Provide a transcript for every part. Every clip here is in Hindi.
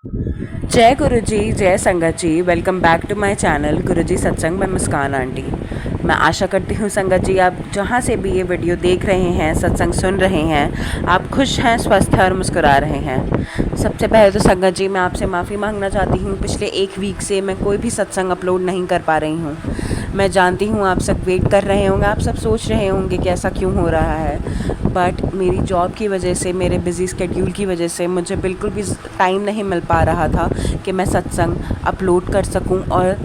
जय गुरु जी, जय संगत जी। Welcome back to my channel Guru ji सत्संग में मुस्कान आंटी। मैं आशा करती हूँ संगत जी आप जहाँ से भी ये वीडियो देख रहे हैं, सत्संग सुन रहे हैं, आप खुश हैं, स्वस्थ हैं और मुस्कुरा रहे हैं। सबसे पहले तो संगत जी मैं आपसे माफ़ी मांगना चाहती हूँ, पिछले एक वीक से मैं कोई भी सत्संग अपलोड नहीं कर पा रही हूँ। मैं जानती हूँ आप सब वेट कर रहे होंगे, आप सब सोच रहे होंगे कि ऐसा क्यों हो रहा है, बट मेरी जॉब की वजह से, मेरे बिज़ी स्केड्यूल की वजह से मुझे बिल्कुल भी टाइम नहीं मिल पा रहा था कि मैं सत्संग अपलोड कर सकूं और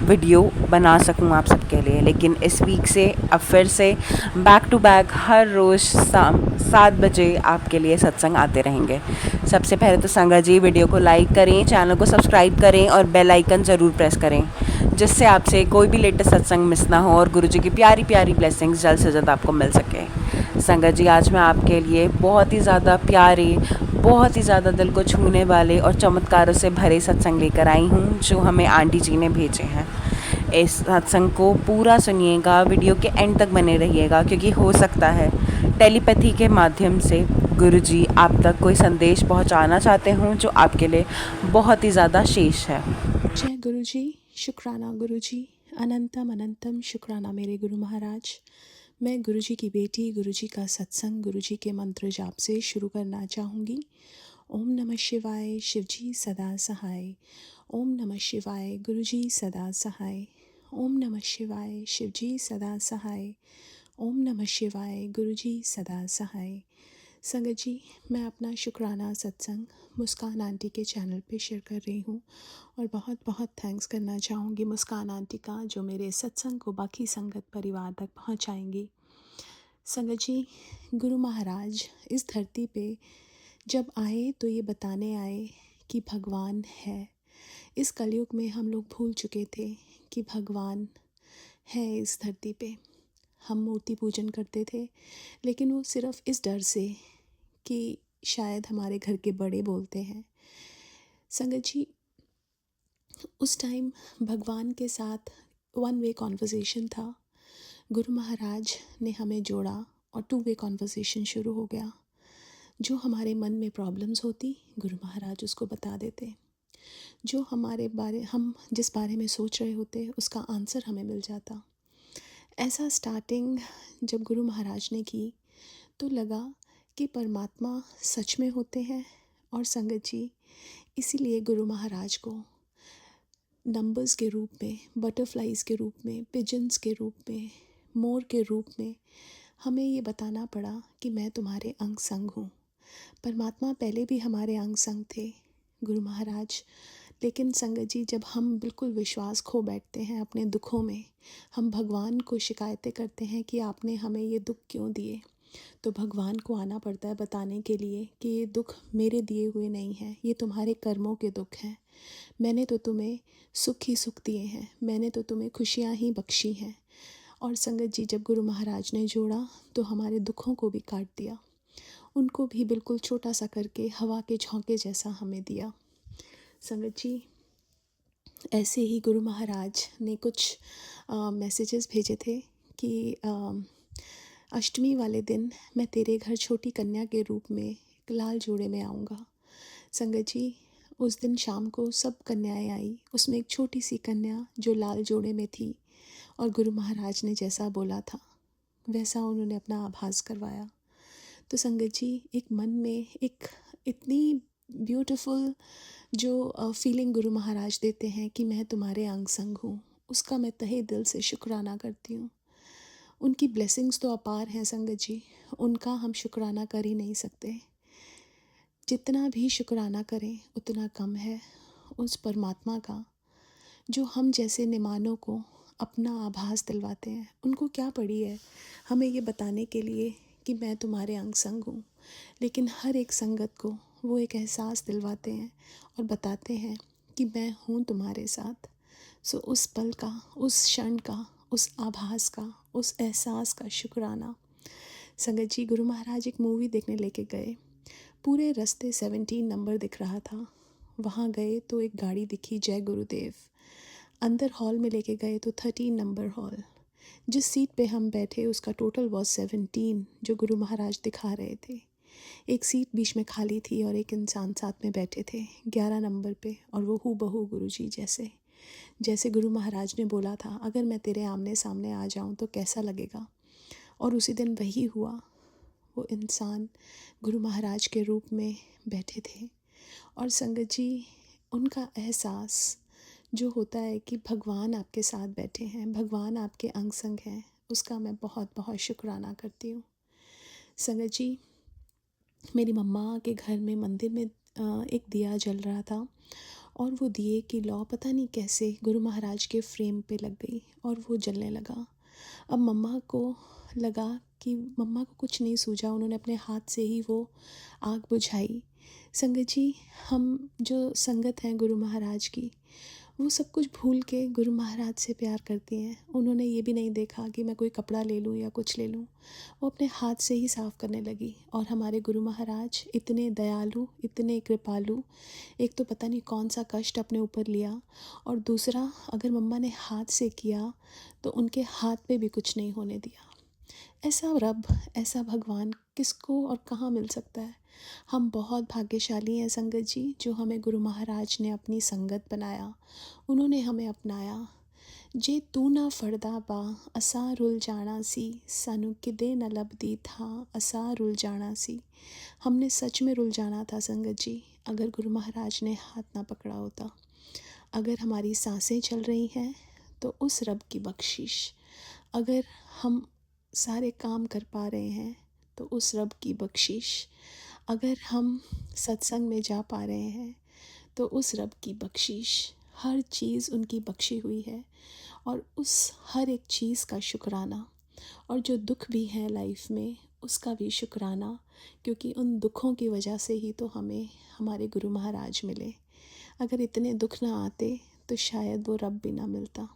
वीडियो बना सकूं आप सबके लिए। लेकिन इस वीक से अब फिर से बैक टू बैक हर रोज़ शाम 7 बजे आपके लिए सत्संग आते रहेंगे। सबसे पहले तो संगत जी वीडियो को लाइक करें, चैनल को सब्सक्राइब करें और बेल आइकन ज़रूर प्रेस करें, जिससे आपसे कोई भी लेटेस्ट सत्संग मिस ना हो और गुरु जी की प्यारी प्यारी ब्लेसिंग्स जल्द से जल्द आपको मिल सके। संगत जी आज मैं आपके लिए बहुत ही ज़्यादा प्यारे, बहुत ही ज़्यादा दिल को छूने वाले और चमत्कारों से भरे सत्संग लेकर आई हूँ जो हमें आंटी जी ने भेजे हैं। इस सत्संग को पूरा सुनिएगा, वीडियो के एंड तक बने रहिएगा, क्योंकि हो सकता है टेलीपैथी के माध्यम से गुरु जी आप तक कोई संदेश पहुंचाना चाहते हों जो आपके लिए बहुत ही ज़्यादा शेष है। जय गुरु जी, शुक्राना गुरु जी, अनंतम अनंतम शुक्राना मेरे गुरु महाराज। मैं गुरु जी की बेटी गुरु जी का सत्संग गुरु जी के मंत्र जाप से शुरू करना चाहूँगी। ओम नमः शिवाय, शिव जी सदा सहाय। ओम नमः शिवाय, गुरु जी सदा सहाय। ओम नमः शिवाय, शिव जी सदा सहाय। ओम नमः शिवाय, गुरु जी सदा सहाय। संगत जी, मैं अपना शुक्राना सत्संग मुस्कान आंटी के चैनल पे शेयर कर रही हूँ और बहुत बहुत थैंक्स करना चाहूँगी मुस्कान आंटी का, जो मेरे सत्संग को बाकी संगत परिवार तक पहुँचाएंगी। संगत जी, गुरु महाराज इस धरती पे जब आए तो ये बताने आए कि भगवान है। इस कलयुग में हम लोग भूल चुके थे कि भगवान है इस धरती पे। हम मूर्ति पूजन करते थे, लेकिन वो सिर्फ़ इस डर से कि शायद हमारे घर के बड़े बोलते हैं। संगत जी, उस टाइम भगवान के साथ वन वे कॉन्वर्सेशन था। गुरु महाराज ने हमें जोड़ा और टू वे कॉन्वर्सेशन शुरू हो गया। जो हमारे मन में प्रॉब्लम्स होती, गुरु महाराज उसको बता देते। जो हम जिस बारे में सोच रहे होते उसका आंसर हमें मिल जाता। ऐसा स्टार्टिंग जब गुरु महाराज ने की तो लगा कि परमात्मा सच में होते हैं। और संगत जी, इसीलिए गुरु महाराज को नंबर्स के रूप में, बटरफ्लाइज के रूप में, पिजन्स के रूप में, मोर के रूप में हमें ये बताना पड़ा कि मैं तुम्हारे अंग संग हूँ। परमात्मा पहले भी हमारे अंग संग थे गुरु महाराज। लेकिन संगत जी, जब हम बिल्कुल विश्वास खो बैठते हैं अपने दुखों में, हम भगवान को शिकायतें करते हैं कि आपने हमें ये दुख क्यों दिए, तो भगवान को आना पड़ता है बताने के लिए कि ये दुख मेरे दिए हुए नहीं हैं, ये तुम्हारे कर्मों के दुख हैं। मैंने तो तुम्हें सुख ही सुख दिए हैं, मैंने तो तुम्हें खुशियाँ ही बख्शी हैं। और संगत जी, जब गुरु महाराज ने जोड़ा तो हमारे दुखों को भी काट दिया, उनको भी बिल्कुल छोटा सा करके हवा के झोंके जैसा हमें दिया। संगत जी, ऐसे ही गुरु महाराज ने कुछ मैसेजेस भेजे थे कि अष्टमी वाले दिन मैं तेरे घर छोटी कन्या के रूप में एक लाल जोड़े में आऊँगा। संगत जी, उस दिन शाम को सब कन्याएं आई, उसमें एक छोटी सी कन्या जो लाल जोड़े में थी, और गुरु महाराज ने जैसा बोला था वैसा उन्होंने अपना आभास करवाया। तो संगत जी, एक मन में एक इतनी ब्यूटीफुल जो फीलिंग गुरु महाराज देते हैं कि मैं तुम्हारे अंग संग हूँ, उसका मैं तहे दिल से शुक्राना करती हूँ। उनकी ब्लेसिंग्स तो अपार हैं संगत जी, उनका हम शुक्राना कर ही नहीं सकते। जितना भी शुक्राना करें उतना कम है उस परमात्मा का, जो हम जैसे निमानों को अपना आभास दिलवाते हैं। उनको क्या पड़ी है हमें ये बताने के लिए कि मैं तुम्हारे अंग संग हूँ, लेकिन हर एक संगत को वो एक एहसास दिलवाते हैं और बताते हैं कि मैं हूँ तुम्हारे साथ। सो उस पल का, उस क्षण का, उस आभास का, उस एहसास का शुक्राना। संगत जी, गुरु महाराज एक मूवी देखने लेके गए, पूरे रास्ते 17 नंबर दिख रहा था। वहाँ गए तो एक गाड़ी दिखी, जय गुरुदेव। अंदर हॉल में लेके गए तो 13 नंबर हॉल। जिस सीट पे हम बैठे उसका टोटल वॉज 17 जो गुरु महाराज दिखा रहे थे। एक सीट बीच में खाली थी और एक इंसान साथ में बैठे थे 11 नंबर पे, और वो हूबहू गुरुजी जैसे। जैसे गुरु महाराज ने बोला था, अगर मैं तेरे आमने सामने आ जाऊं तो कैसा लगेगा। और उसी दिन वही हुआ। वो इंसान गुरु महाराज के रूप में बैठे थे। और संगत जी, उनका एहसास जो होता है कि भगवान आपके साथ बैठे हैं, भगवान आपके अंग संग हैं, उसका मैं बहुत बहुत शुक्राना करती हूँ। संगत जी, मेरी मम्मा के घर में मंदिर में एक दिया जल रहा था, और वो दिए की लौ पता नहीं कैसे गुरु महाराज के फ्रेम पे लग गई और वो जलने लगा। अब मम्मा को लगा कि मम्मा को कुछ नहीं सूझा, उन्होंने अपने हाथ से ही वो आग बुझाई। संगत जी, हम जो संगत हैं गुरु महाराज की, वो सब कुछ भूल के गुरु महाराज से प्यार करती हैं। उन्होंने ये भी नहीं देखा कि मैं कोई कपड़ा ले लूँ या कुछ ले लूँ, वो अपने हाथ से ही साफ़ करने लगी। और हमारे गुरु महाराज इतने दयालु, इतने कृपालु, एक तो पता नहीं कौन सा कष्ट अपने ऊपर लिया, और दूसरा अगर मम्मा ने हाथ से किया तो उनके हाथ पे भी कुछ नहीं होने दिया। ऐसा रब, ऐसा भगवान किसको और कहाँ मिल सकता है। हम बहुत भाग्यशाली हैं संगत जी, जो हमें गुरु महाराज ने अपनी संगत बनाया, उन्होंने हमें अपनाया। जे तू ना फड़दा बा असा रुल जाना सी, सानू किदे न लभदी था असा रुल जाना सी। हमने सच में रुल जाना था संगत जी, अगर गुरु महाराज ने हाथ ना पकड़ा होता। अगर हमारी सांसें चल रही हैं तो उस रब की बख्शिश, अगर हम सारे काम कर पा रहे हैं तो उस रब की बख्शिश, अगर हम सत्संग में जा पा रहे हैं तो उस रब की बख्शिश, हर चीज़ उनकी बख्शी हुई है। और उस हर एक चीज़ का शुक्राना, और जो दुख भी है लाइफ में उसका भी शुक्राना, क्योंकि उन दुखों की वजह से ही तो हमें हमारे गुरु महाराज मिले। अगर इतने दुख ना आते तो शायद वो रब भी ना मिलता।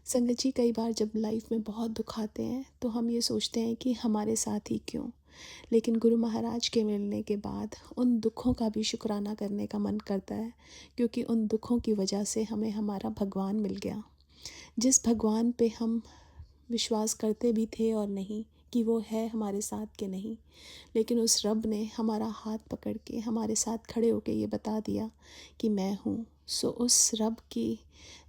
संगत जी, कई बार जब लाइफ में बहुत दुख आते हैं तो हम ये सोचते हैं कि हमारे साथ ही क्यों, लेकिन गुरु महाराज के मिलने के बाद उन दुखों का भी शुक्राना करने का मन करता है, क्योंकि उन दुखों की वजह से हमें हमारा भगवान मिल गया। जिस भगवान पे हम विश्वास करते भी थे और नहीं कि वो है हमारे साथ के नहीं, लेकिन उस रब ने हमारा हाथ पकड़ के हमारे साथ खड़े होके ये बता दिया कि मैं हूँ। सो उस रब की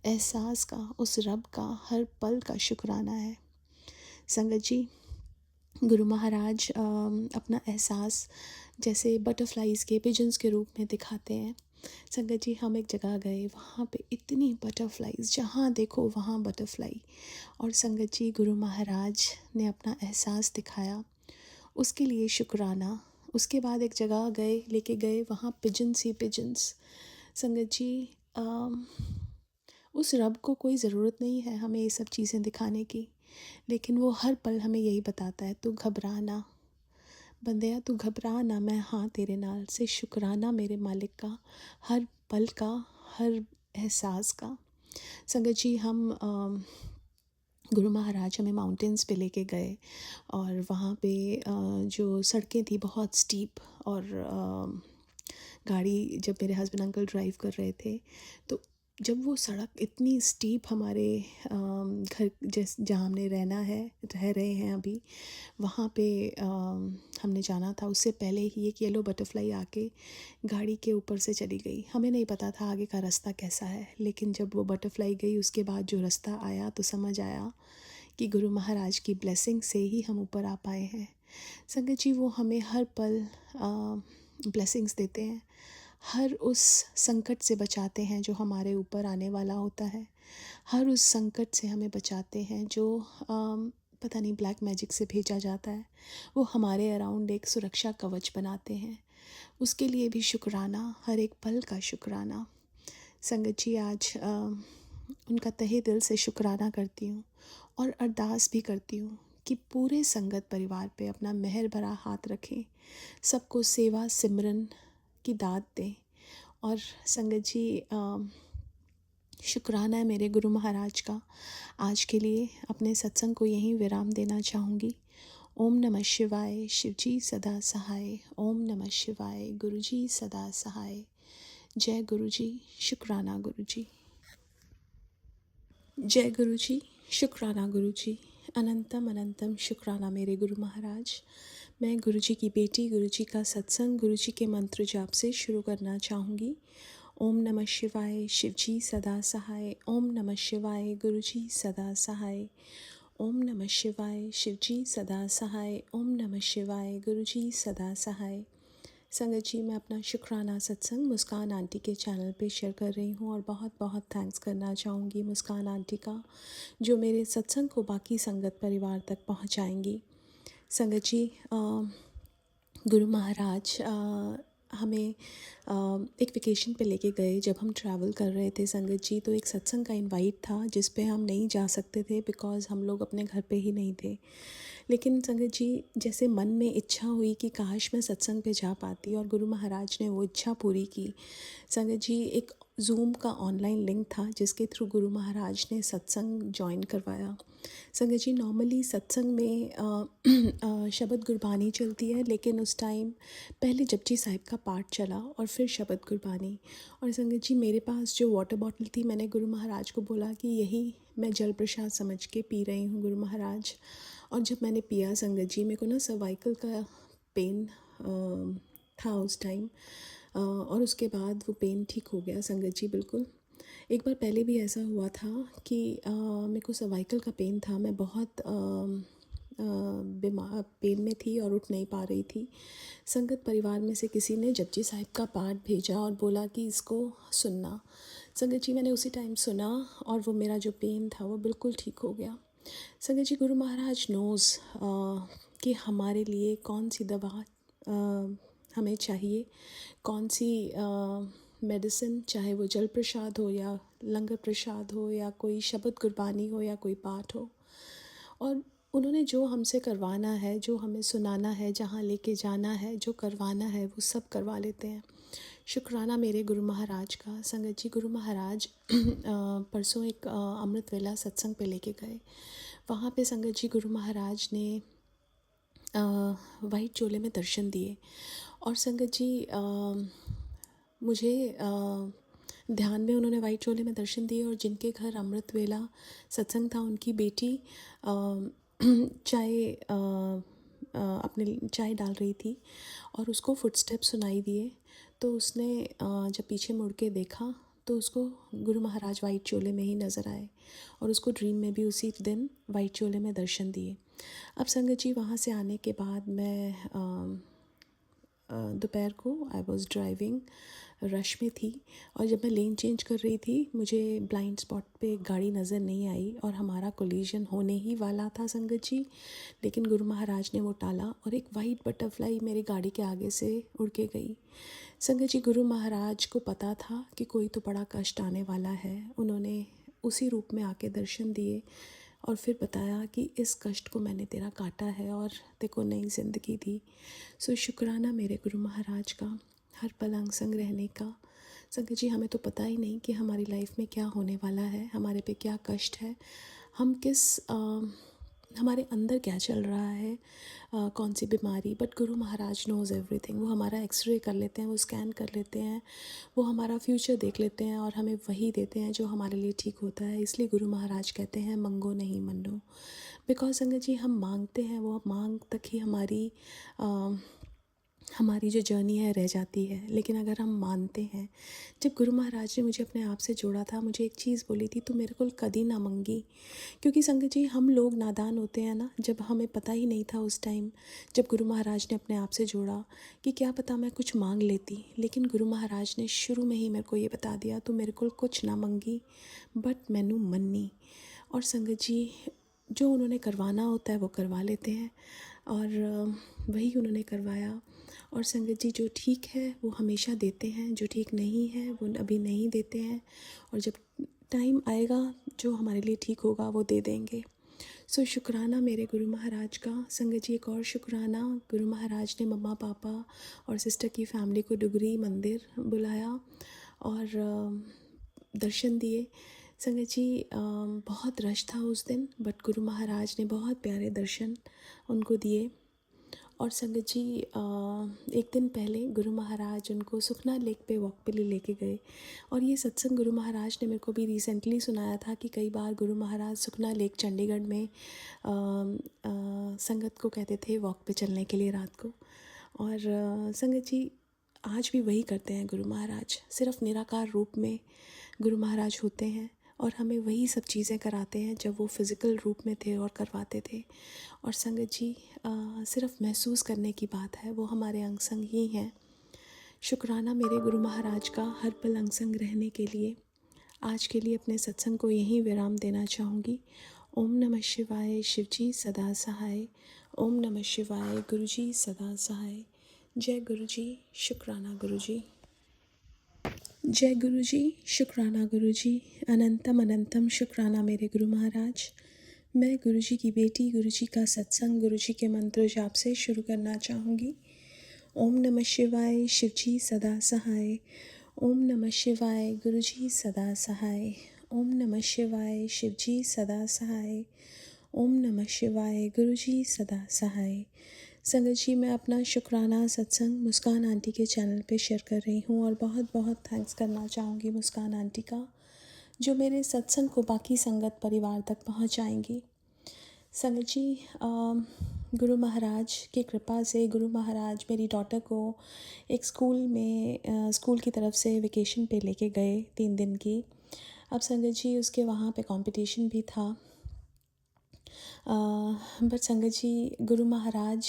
एहसास का, उस रब का हर पल का शुक्राना है। संगत जी, गुरु महाराज अपना एहसास जैसे बटरफ्लाइज़ के, पिजन्स के रूप में दिखाते हैं। संगत जी, हम एक जगह गए, वहाँ पे इतनी बटरफ्लाइज़, जहाँ देखो वहाँ बटरफ्लाई। और संगत जी, गुरु महाराज ने अपना एहसास दिखाया, उसके लिए शुक्राना। उसके बाद एक जगह गए, लेके गए, वहाँ पिजन्स ही पिजन्स। संगत जी, उस रब को कोई ज़रूरत नहीं है हमें ये सब चीज़ें दिखाने की, लेकिन वो हर पल हमें यही बताता है, तू घबरा ना बंदेया, तू घबरा ना, मैं हाँ तेरे नाल से। शुक्राना मेरे मालिक का, हर पल का, हर एहसास का। संगत जी, हम गुरु महाराज हमें माउंटेन्स पे लेके गए, और वहाँ पे जो सड़कें थी बहुत स्टीप, और गाड़ी जब मेरे हस्बैंड अंकल ड्राइव कर रहे थे, तो जब वो सड़क इतनी स्टीप हमारे घर जहाँ हमने रह रहे हैं अभी, वहाँ पे हमने जाना था, उससे पहले ही एक येलो बटरफ्लाई आके गाड़ी के ऊपर से चली गई। हमें नहीं पता था आगे का रास्ता कैसा है, लेकिन जब वो बटरफ्लाई गई उसके बाद जो रास्ता आया तो समझ आया कि गुरु महाराज की ब्लेसिंग से ही हम ऊपर आ पाए हैं। संगत जी, वो हमें हर पल ब्लेसिंग्स देते हैं, हर उस संकट से बचाते हैं जो हमारे ऊपर आने वाला होता है, हर उस संकट से हमें बचाते हैं जो पता नहीं ब्लैक मैजिक से भेजा जाता है। वो हमारे अराउंड एक सुरक्षा कवच बनाते हैं, उसके लिए भी शुक्राना, हर एक पल का शुक्राना। संगत जी, आज उनका तहे दिल से शुक्राना करती हूँ, और अरदास भी करती हूँ कि पूरे संगत परिवार पे अपना मेहर भरा हाथ रखें, सबको सेवा सिमरन की दात दें। और संगत जी, शुक्राना है मेरे गुरु महाराज का। आज के लिए अपने सत्संग को यहीं विराम देना चाहूँगी। ओम नमः शिवाय, शिवजी सदा सहाय। ओम नमः शिवाय, गुरुजी सदा सहाय। जय गुरुजी, शुक्राना गुरुजी। जय गुरुजी, शुक्राना गुरुजी। अनंतम अनंतम शुक्राना मेरे गुरु महाराज। मैं गुरु जी की बेटी, गुरु जी का सत्संग, गुरु जी के मंत्र जाप से शुरू करना चाहूँगी। ओम नमः शिवाय, शिव जी सदा सहाय। ओम नमः शिवाय, गुरु जी सदा सहाय। ओम नमः शिवाय, शिव जी सदा सहाय। ओम नमः शिवाय, गुरु जी सदा सहाय। संगत जी, मैं अपना शुक्राना सत्संग मुस्कान आंटी के चैनल पे शेयर कर रही हूँ और बहुत बहुत थैंक्स करना चाहूँगी मुस्कान आंटी का, जो मेरे सत्संग को बाकी संगत परिवार तक पहुँचाएंगी। संगत जी, गुरु महाराज हमें एक वेकेशन पे लेके गए। जब हम ट्रैवल कर रहे थे संगत जी, तो एक सत्संग का इनवाइट था जिस पे हम नहीं जा सकते थे बिकॉज़ हम लोग अपने घर पे ही नहीं थे। लेकिन संगत जी, जैसे मन में इच्छा हुई कि काश मैं सत्संग पे जा पाती, और गुरु महाराज ने वो इच्छा पूरी की। संगत जी, एक ज़ूम का ऑनलाइन लिंक था जिसके थ्रू गुरु महाराज ने सत्संग ज्वाइन करवाया। संगत जी, नॉर्मली सत्संग में शबद गुरबानी चलती है, लेकिन उस टाइम पहले जपजी साहिब का पाठ चला और फिर शबद गुरबानी। और संगत जी, मेरे पास जो वाटर बॉटल थी, मैंने गुरु महाराज को बोला कि यही मैं जल प्रसाद समझ के पी रही हूँ गुरु महाराज। और जब मैंने पिया संगत जी, मेरे को ना सर्वाइकल का पेन था उस टाइम, और उसके बाद वो पेन ठीक हो गया संगत जी बिल्कुल। एक बार पहले भी ऐसा हुआ था कि मेरे को सर्वाइकल का पेन था। मैं बहुत बीमार पेन में थी और उठ नहीं पा रही थी। संगत परिवार में से किसी ने जपजी साहिब का पाठ भेजा और बोला कि इसको सुनना। संगत जी, मैंने उसी टाइम सुना और वो मेरा जो पेन था वो बिल्कुल ठीक हो गया। संगत जी, गुरु महाराज नोज़ कि हमारे लिए कौन सी दवा हमें चाहिए, कौन सी मेडिसिन, चाहे वो जल प्रसाद हो या लंगर प्रसाद हो या कोई शबद गुरबानी हो या कोई पाठ हो। और उन्होंने जो हमसे करवाना है, जो हमें सुनाना है, जहाँ लेके जाना है, जो करवाना है, वो सब करवा लेते हैं। शुक्राना मेरे गुरु महाराज का। संगत जी, गुरु महाराज परसों एक अमृत वेला सत्संग पे लेके गए। वहाँ पे संगत जी गुरु महाराज ने वाइट चोले में दर्शन दिए। और संगत जी, मुझे ध्यान में उन्होंने वाइट चोले में दर्शन दिए, और जिनके घर अमृत वेला सत्संग था, उनकी बेटी चाय अपने चाय डाल रही थी और उसको फुटस्टेप सुनाई दिए। तो उसने जब पीछे मुड़ के देखा तो उसको गुरु महाराज वाइट चोले में ही नज़र आए, और उसको ड्रीम में भी उसी दिन वाइट चोले में दर्शन दिए। अब संगत जी, वहाँ से आने के बाद मैं दोपहर को आई वॉज़ ड्राइविंग, रश में थी, और जब मैं लेन चेंज कर रही थी, मुझे ब्लाइंड स्पॉट पे एक गाड़ी नज़र नहीं आई और हमारा कोलिजन होने ही वाला था संगत जी। लेकिन गुरु महाराज ने वो टाला और एक वाइट बटरफ्लाई मेरी गाड़ी के आगे से उड़ के गई। संगत जी, गुरु महाराज को पता था कि कोई तो बड़ा कष्ट आने वाला है। उन्होंने उसी रूप में आके दर्शन दिए और फिर बताया कि इस कष्ट को मैंने तेरा काटा है और तेरे को नई ज़िंदगी दी। सो शुक्राना मेरे गुरु महाराज का, हर पल अंग संग रहने का। संगत जी, हमें तो पता ही नहीं कि हमारी लाइफ में क्या होने वाला है, हमारे पे क्या कष्ट है, हम हमारे अंदर क्या चल रहा है, कौन सी बीमारी। But Guru Maharaj knows everything. वो हमारा एक्सरे कर लेते हैं, वो स्कैन कर लेते हैं, वो हमारा फ्यूचर देख लेते हैं और हमें वही देते हैं जो हमारे लिए ठीक होता है। इसलिए गुरु महाराज कहते हैं मंगो नहीं मनो। बिकॉज संगत जी, हम मांगते हैं, वो मांग तक ही हमारी जो जर्नी है रह जाती है। लेकिन अगर हम मानते हैं, जब गुरु महाराज ने मुझे अपने आप से जोड़ा था, मुझे एक चीज़ बोली थी, तू मेरे को कभी ना मंगी। क्योंकि संगत जी, हम लोग नादान होते हैं ना, जब हमें पता ही नहीं था उस टाइम, जब गुरु महाराज ने अपने आप से जोड़ा, कि क्या पता मैं कुछ मांग लेती। लेकिन गुरु महाराज ने शुरू में ही मेरे को ये बता दिया, तू मेरे को कुछ ना मंगी बट मैनू मन्नी। और संगत जी, जो उन्होंने करवाना होता है वो करवा लेते हैं, और वही उन्होंने करवाया। और संगत जी, जो ठीक है वो हमेशा देते हैं, जो ठीक नहीं है वो अभी नहीं देते हैं, और जब टाइम आएगा जो हमारे लिए ठीक होगा वो दे देंगे। सो शुक्राना मेरे गुरु महाराज का। संगत जी, एक और शुक्राना, गुरु महाराज ने मम्मा पापा और सिस्टर की फैमिली को डुगरी मंदिर बुलाया और दर्शन दिए। संगत जी, बहुत रश था उस दिन, बट गुरु महाराज ने बहुत प्यारे दर्शन उनको दिए। और संगत जी एक दिन पहले गुरु महाराज उनको सुखना लेक पे वॉक पे लेके गए। और ये सत्संग गुरु महाराज ने मेरे को भी रिसेंटली सुनाया था कि कई बार गुरु महाराज सुखना लेक चंडीगढ़ में संगत को कहते थे वॉक पे चलने के लिए रात को। और संगत जी आज भी वही करते हैं गुरु महाराज, सिर्फ निराकार रूप में गुरु महाराज होते हैं और हमें वही सब चीज़ें कराते हैं जब वो फिज़िकल रूप में थे और करवाते थे। और संगत जी सिर्फ महसूस करने की बात है, वो हमारे अंग संग ही हैं। शुक्राना मेरे गुरु महाराज का हर पल अंग संग रहने के लिए। आज के लिए अपने सत्संग को यहीं विराम देना चाहूँगी। ओम नमः शिवाय, शिवजी सदा सहाय। ओम नमः शिवाय, गुरुजी सदा सहाय। जय गुरुजी, शुक्राना गुरुजी। जय गुरुजी, शुक्राना गुरुजी। अनंतम अनंतम शुक्राना मेरे गुरु महाराज। मैं गुरुजी की बेटी, गुरुजी का सत्संग, गुरुजी के मंत्र जाप से शुरू करना चाहूँगी। ओम नमः शिवाय, शिवजी सदा सहाय। ओम नमः शिवाय, गुरुजी सदा सहाय। ओम नमः शिवाय, शिवजी सदा सहाय। ओम नमः शिवाय, गुरुजी सदा सहाय। संगत जी, मैं अपना शुक्राना सत्संग मुस्कान आंटी के चैनल पे शेयर कर रही हूँ और बहुत बहुत थैंक्स करना चाहूँगी मुस्कान आंटी का, जो मेरे सत्संग को बाकी संगत परिवार तक पहुँचाएंगी। संगत जी गुरु महाराज की कृपा से गुरु महाराज मेरी डॉटर को एक स्कूल की तरफ से वेकेशन पे लेके गए 3 दिन की। अब संगत जी उसके वहाँ पे कंपटीशन भी था। बट संगत जी गुरु महाराज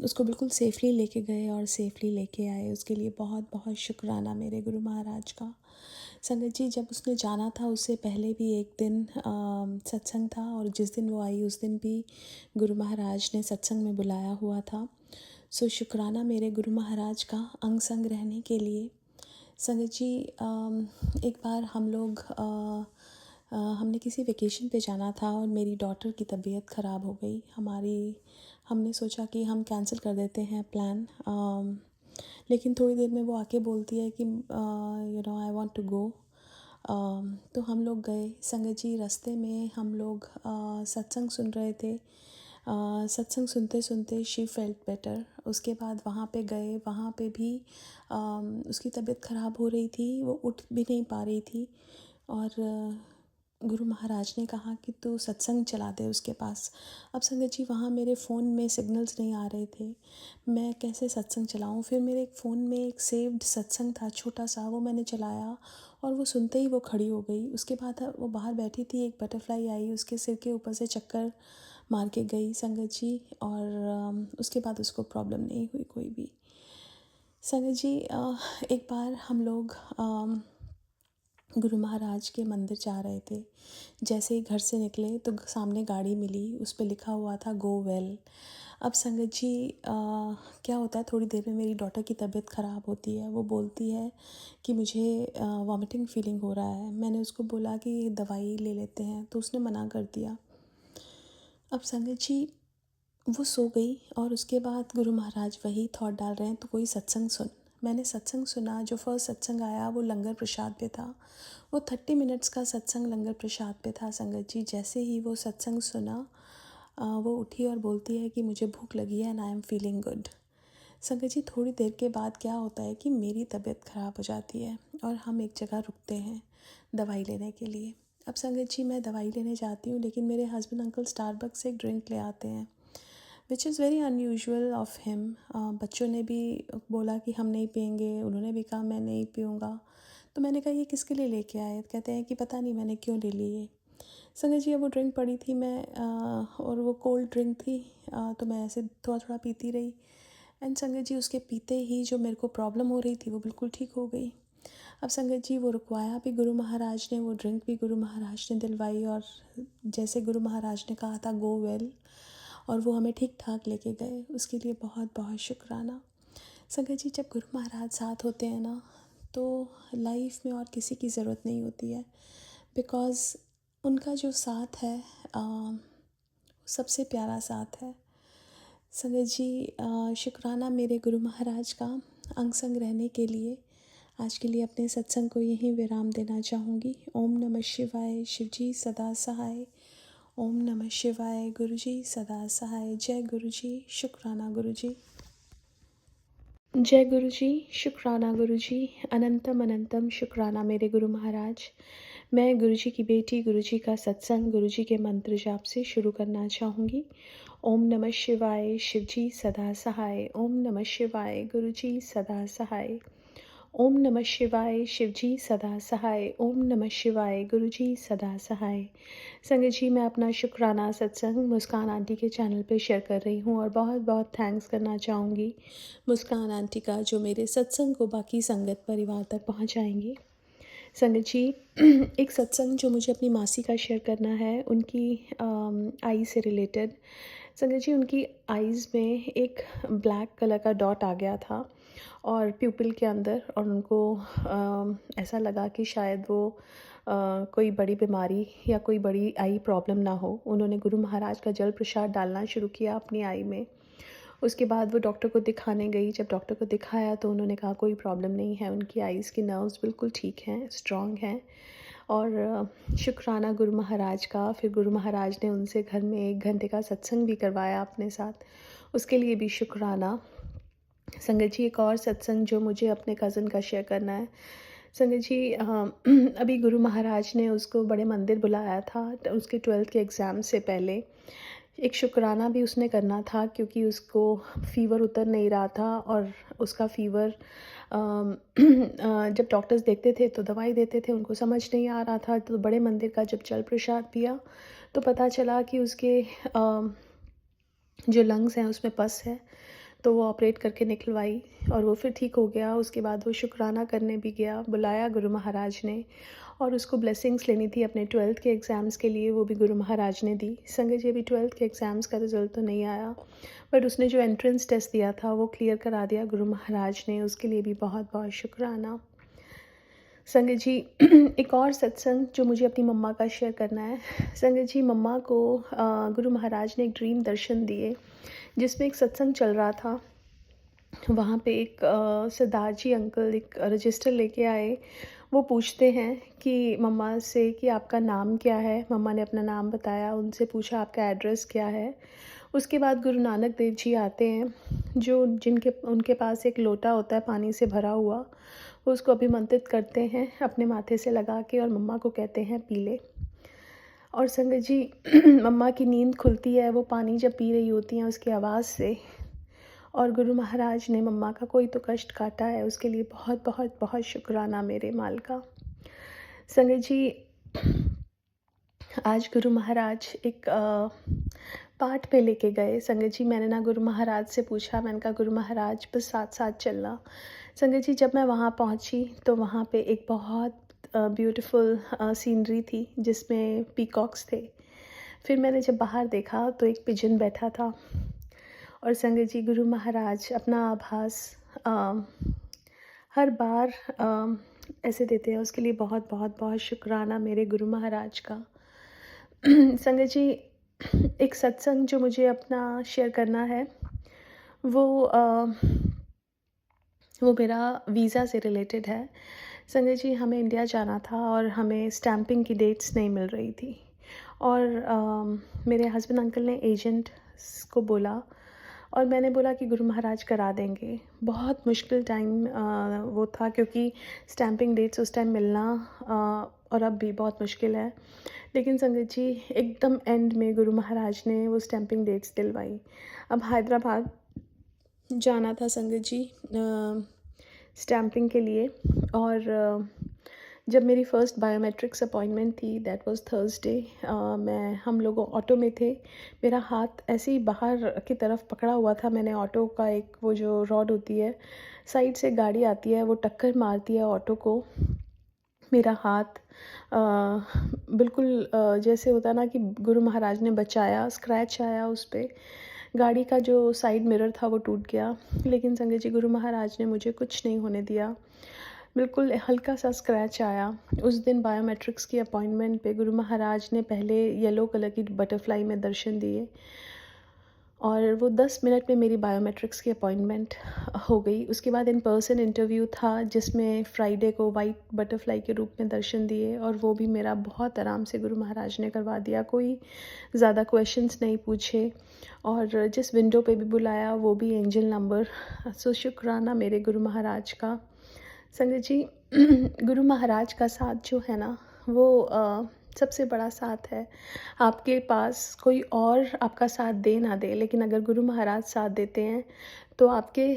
उसको बिल्कुल सेफली लेके गए और सेफली लेके आए। उसके लिए बहुत बहुत शुक्राना मेरे गुरु महाराज का। संगत जी जब उसने जाना था उससे पहले भी एक दिन सत्संग था और जिस दिन वो आई उस दिन भी गुरु महाराज ने सत्संग में बुलाया हुआ था। सो शुक्राना मेरे गुरु महाराज का अंग संग रहने के लिए। संगत जी एक बार हमने किसी वेकेशन पे जाना था और मेरी डॉटर की तबीयत ख़राब हो गई। हमने सोचा कि हम कैंसिल कर देते हैं प्लान, लेकिन थोड़ी देर में वो आके बोलती है कि आई वांट टू गो। तो हम लोग गए। संगत जी रास्ते में हम लोग सत्संग सुन रहे थे। सत्संग सुनते सुनते शी फेल्ट बेटर। उसके बाद वहाँ पे गए, वहाँ पे भी उसकी तबीयत ख़राब हो रही थी, वो उठ भी नहीं पा रही थी। और गुरु महाराज ने कहा कि तू सत्संग चला दे उसके पास। अब संगत जी वहाँ मेरे फ़ोन में सिग्नल्स नहीं आ रहे थे, मैं कैसे सत्संग चलाऊँ। फिर मेरे फ़ोन में एक सेव्ड सत्संग था छोटा सा, वो मैंने चलाया और वो सुनते ही वो खड़ी हो गई। उसके बाद वो बाहर बैठी थी, एक बटरफ्लाई आई उसके सिर के ऊपर से चक्कर मार के गई संगत जी। और उसके बाद उसको प्रॉब्लम नहीं हुई कोई भी। संगत जी एक बार हम लोग गुरु महाराज के मंदिर जा रहे थे। जैसे ही घर से निकले तो सामने गाड़ी मिली, उस पे लिखा हुआ था गो वेल। अब संगत जी क्या होता है, थोड़ी देर में मेरी डॉटर की तबीयत ख़राब होती है। वो बोलती है कि मुझे वॉमिटिंग फीलिंग हो रहा है। मैंने उसको बोला कि दवाई ले लेते हैं, तो उसने मना कर दिया। अब संगत जी वो सो गई और उसके बाद गुरु महाराज वही थॉट डाल रहे हैं तो कोई सत्संग सुन। मैंने सत्संग सुना। जो फर्स्ट सत्संग आया वो लंगर प्रसाद पे था। वो 30 मिनट्स का सत्संग लंगर प्रसाद पे था। संगत जी जैसे ही वो सत्संग सुना वो उठी और बोलती है कि मुझे भूख लगी है and I am feeling good. संगत जी थोड़ी देर के बाद क्या होता है कि मेरी तबीयत ख़राब हो जाती है और हम एक जगह रुकते हैं दवाई लेने के लिए। अब संगत जी मैं दवाई लेने जाती हूँ, लेकिन मेरे हस्बैंड अंकल स्टारबक्स से एक ड्रिंक ले आते हैं, which is very unusual of him. बच्चों ने भी बोला कि हम नहीं पियेंगे, उन्होंने भी कहा मैं नहीं पीऊँगा। तो मैंने कहा ये किसके लिए लेके आए? कहते हैं कि पता नहीं मैंने क्यों ले ली है। संगत जी अब वो ड्रिंक पड़ी थी, और वो कोल्ड ड्रिंक थी, तो मैं ऐसे थोड़ा थोड़ा पीती रही। एंड संगत जी उसके पीते ही जो मेरे को प्रॉब्लम हो रही थी वो बिल्कुल ठीक हो गई। अब संगत जी वो रुकवाया भी गुरु महाराज ने, वो ड्रिंक भी गुरु महाराज ने दिलवाई और जैसे गुरु महाराज ने कहा था गो वेल, और वो हमें ठीक ठाक लेके गए। उसके लिए बहुत बहुत शुक्राना। संगत जी जब गुरु महाराज साथ होते हैं ना तो लाइफ में और किसी की ज़रूरत नहीं होती है, बिकॉज़ उनका जो साथ है सबसे प्यारा साथ है। संगत जी शुक्राना मेरे गुरु महाराज का अंग संग रहने के लिए। आज के लिए अपने सत्संग को यहीं विराम देना चाहूँगी। ओम नमः शिवाय, शिवजी सदा सहाय। ओम नमः शिवाय। गुरुजी सदा सहाय। जय गुरुजी। शुक्राना गुरुजी। जय गुरुजी। शुक्राना गुरुजी। अनंतम अनंतम शुक्राना मेरे गुरु महाराज। मैं गुरुजी की बेटी गुरुजी का सत्संग गुरुजी के मंत्र जाप से शुरू करना चाहूँगी। ओम नमः शिवाय। शिवजी सदा सहाय। ओम नमः शिवाय। गुरुजी सदा सहाय। ओम नमः शिवाय। शिवजी सदा सहाय। ओम नमः शिवाय। गुरुजी सदा सहाय। संगत जी, मैं अपना शुक्राना सत्संग मुस्कान आंटी के चैनल पे शेयर कर रही हूँ और बहुत बहुत थैंक्स करना चाहूँगी मुस्कान आंटी का, जो मेरे सत्संग को बाकी संगत परिवार तक पहुँचाएंगी। संगत जी, एक सत्संग जो मुझे अपनी मासी का शेयर करना है, उनकी आई से रिलेटेड। संगत जी, उनकी आईज़ में एक ब्लैक कलर का डॉट आ गया था और प्यूपिल के अंदर, और उनको ऐसा लगा कि शायद वो कोई बड़ी बीमारी या कोई बड़ी आई प्रॉब्लम ना हो। उन्होंने गुरु महाराज का जल प्रसाद डालना शुरू किया अपनी आई में। उसके बाद वो डॉक्टर को दिखाने गई। जब डॉक्टर को दिखाया तो उन्होंने कहा कोई प्रॉब्लम नहीं है, उनकी आईज़ की नर्व्स बिल्कुल ठीक हैं, स्ट्रॉन्ग हैं। और शुक्राना गुरु महाराज का। फिर गुरु महाराज ने उनसे घर में 1 घंटे का सत्संग भी करवाया अपने साथ, उसके लिए भी शुक्राना। संगत जी, एक और सत्संग जो मुझे अपने कज़न का शेयर करना है। संगत जी, अभी गुरु महाराज ने उसको बड़े मंदिर बुलाया था उसके 12th के एग्ज़ाम से पहले। एक शुक्राना भी उसने करना था क्योंकि उसको फ़ीवर उतर नहीं रहा था और उसका फ़ीवर जब डॉक्टर्स देखते थे तो दवाई देते थे, उनको समझ नहीं आ रहा था। तो बड़े मंदिर का जब जल प्रसाद पिया तो पता चला कि उसके जो लंग्स हैं उसमें पस है। तो वो ऑपरेट करके निकलवाई और वो फिर ठीक हो गया। उसके बाद वो शुक्राना करने भी गया, बुलाया गुरु महाराज ने, और उसको ब्लेसिंग्स लेनी थी अपने 12th के एग्ज़ाम्स के लिए, वो भी गुरु महाराज ने दी। संगत जी, अभी 12th के एग्ज़ाम्स का रिज़ल्ट तो नहीं आया, बट उसने जो एंट्रेंस टेस्ट दिया था वो क्लियर करा दिया गुरु महाराज ने, उसके लिए भी बहुत बहुत शुक्राना। संगत जी, एक और सत्संग जो मुझे अपनी मम्मा का शेयर करना है। संगत जी, मम्मा को गुरु महाराज ने एक ड्रीम दर्शन दिए जिसमें एक सत्संग चल रहा था। वहाँ पे एक सिद्धार्थ जी अंकल एक रजिस्टर लेके आए। वो पूछते हैं कि मम्मा से कि आपका नाम क्या है। मम्मा ने अपना नाम बताया, उनसे पूछा आपका एड्रेस क्या है। उसके बाद गुरु नानक देव जी आते हैं, जो उनके पास एक लोटा होता है पानी से भरा हुआ। वो उसको अभिमंत्रित करते हैं अपने माथे से लगा के और मम्मा को कहते हैं पी ले। और संगत जी, मम्मा की नींद खुलती है वो पानी जब पी रही होती हैं उसकी आवाज़ से। और गुरु महाराज ने मम्मा का कोई तो कष्ट काटा है, उसके लिए बहुत बहुत बहुत शुक्राना मेरे माल का। संगत जी, आज गुरु महाराज एक पाठ पे लेके गए। संगत जी, मैंने ना गुरु महाराज से पूछा, मैंने कहा गुरु महाराज बस साथ साथ चलना। संगत जी, जब मैं वहाँ पहुँची तो वहाँ पे एक बहुत ब्यूटीफुल सीनरी थी जिसमें पीकॉक्स थे। फिर मैंने जब बाहर देखा तो एक पिजन बैठा था। और संगत जी, गुरु महाराज अपना आभास हर बार ऐसे देते हैं, उसके लिए बहुत बहुत बहुत शुक्राना मेरे गुरु महाराज का। संगत जी, एक सत्संग जो मुझे अपना शेयर करना है वो मेरा वीज़ा से रिलेटेड है। संगत जी, हमें इंडिया जाना था और हमें स्टैंपिंग की डेट्स नहीं मिल रही थी। और मेरे हस्बैंड अंकल ने एजेंट को बोला और मैंने बोला कि गुरु महाराज करा देंगे। बहुत मुश्किल टाइम वो था क्योंकि स्टैंपिंग डेट्स उस टाइम मिलना और अब भी बहुत मुश्किल है। लेकिन संगत जी, एकदम एंड में गुरु महाराज ने वो स्टैंपिंग डेट्स दिलवाई। अब हैदराबाद जाना था संगत जी स्टैंपिंग के लिए। और जब मेरी फ़र्स्ट बायोमेट्रिक्स अपॉइंटमेंट थी, दैट वाज थर्सडे। हम लोग ऑटो में थे। मेरा हाथ ऐसे ही बाहर की तरफ पकड़ा हुआ था। मैंने ऑटो का एक वो जो रॉड होती है, साइड से गाड़ी आती है, वो टक्कर मारती है ऑटो को। मेरा हाथ बिल्कुल जैसे होता ना कि गुरु महाराज ने बचाया, स्क्रैच आया उस पर। गाड़ी का जो साइड मिरर था वो टूट गया, लेकिन संगत जी, गुरु महाराज ने मुझे कुछ नहीं होने दिया। बिल्कुल हल्का सा स्क्रैच आया। उस दिन बायोमेट्रिक्स की अपॉइंटमेंट पे गुरु महाराज ने पहले येलो कलर की बटरफ्लाई में दर्शन दिए। और वो 10 मिनट में मेरी बायोमेट्रिक्स की अपॉइंटमेंट हो गई। उसके बाद इन पर्सन इंटरव्यू था जिसमें फ्राइडे को वाइट बटरफ्लाई के रूप में दर्शन दिए, और वो भी मेरा बहुत आराम से गुरु महाराज ने करवा दिया। कोई ज़्यादा क्वेश्चंस नहीं पूछे, और जिस विंडो पे भी बुलाया वो भी एंजल नंबर। सो शुक्राना मेरे गुरु महाराज का। संगत जी, गुरु महाराज का साथ जो है ना, वो सबसे बड़ा साथ है। आपके पास कोई और आपका साथ दे ना दे, लेकिन अगर गुरु महाराज साथ देते हैं तो आपके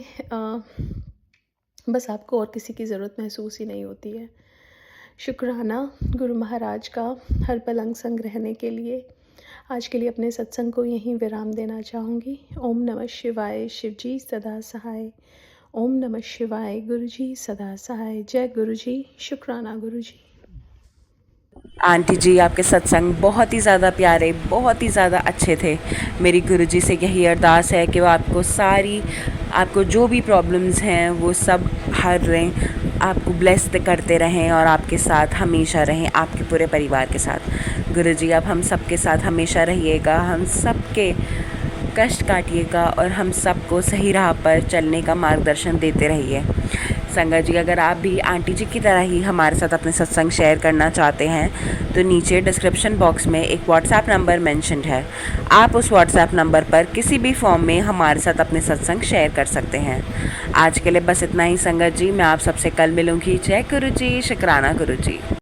बस आपको और किसी की ज़रूरत महसूस ही नहीं होती है। शुक्राना गुरु महाराज का हर पल अंग संग रहने के लिए। आज के लिए अपने सत्संग को यहीं विराम देना चाहूँगी। ओम नमः शिवाय। शिव जी सदा सहाय। ओम नमः शिवाय। गुरु जी सदा सहाय। जय गुरु जी। शुक्राना गुरु जी। आंटी जी, आपके सत्संग बहुत ही ज़्यादा प्यारे, बहुत ही ज़्यादा अच्छे थे। मेरी गुरुजी से यही अरदास है कि वो आपको जो भी प्रॉब्लम्स हैं वो सब हर रहें, आपको ब्लेस्ड करते रहें और आपके साथ हमेशा रहें, आपके पूरे परिवार के साथ। गुरुजी, आप हम सब के साथ हमेशा रहिएगा, हम सब के कष्ट काटिएगा और हम सबको सही राह पर चलने का मार्गदर्शन देते रहिए। संगत जी, अगर आप भी आंटी जी की तरह ही हमारे साथ अपने सत्संग शेयर करना चाहते हैं तो नीचे डिस्क्रिप्शन बॉक्स में एक व्हाट्सएप नंबर मेंशन्ड है। आप उस व्हाट्सएप नंबर पर किसी भी फॉर्म में हमारे साथ अपने सत्संग शेयर कर सकते हैं। आज के लिए बस इतना ही संगत जी। मैं आप सबसे कल मिलूँगी। जय गुरु जी। शुक्राना गुरु जी।